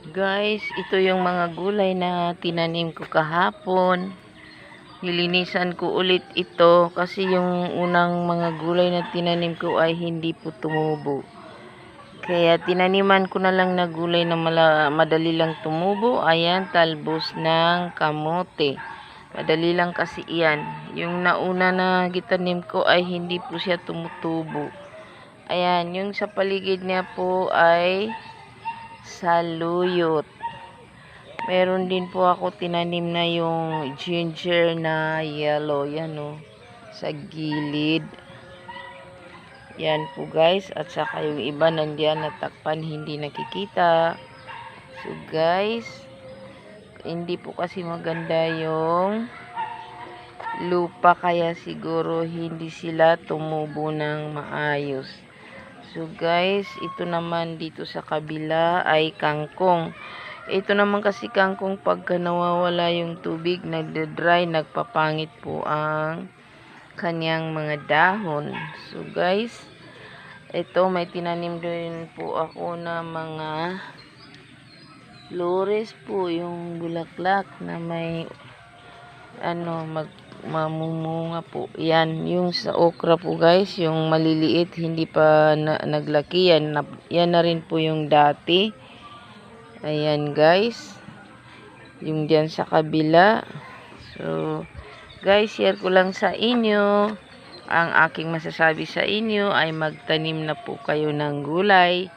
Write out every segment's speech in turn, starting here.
Guys, ito yung mga gulay na tinanim ko kahapon. Nilinisan ko ulit ito kasi yung unang mga gulay na tinanim ko ay hindi po tumubo. Kaya tinaniman ko na lang na gulay na madali lang tumubo. Ayan, talbos ng kamote. Madali lang kasi iyan. Yung nauna na gitanim ko ay hindi po siya tumutubo. Ayan, yung sa paligid niya po ay saluyot. Meron din po ako tinanim na yung ginger na yellow. Yan o. Sa gilid. Yan po guys. At saka yung iba nandiyan natakpan hindi nakikita. So guys. Hindi po kasi maganda yung lupa. Kaya siguro hindi sila tumubo ng maayos. So guys. Ito naman dito sa kabila ay kangkong. Ito naman kasi kangkong pagka nawawala yung tubig, nagde-dry, nagpapangit po ang kanyang mga dahon. So guys, ito may tinanim din po ako na mga flores po, yung bulaklak na may mamumunga po. Yan, yung sa okra po guys, yung maliliit, hindi pa naglaki yan. Yan na rin po yung dati. Ayan guys. Yung dyan sa kabila. So, guys, share ko lang sa inyo. Ang aking masasabi sa inyo ay magtanim na po kayo ng gulay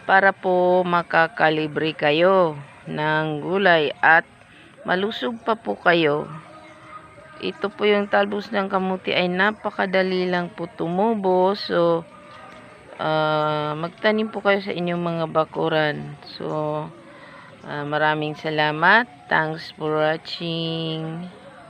para po makakalibre kayo ng gulay at malusog pa po kayo. Ito po yung talbos ng kamuti ay napakadali lang po tumubo. So, magtanim po kayo sa inyong mga bakuran. So, maraming salamat. Thanks for watching.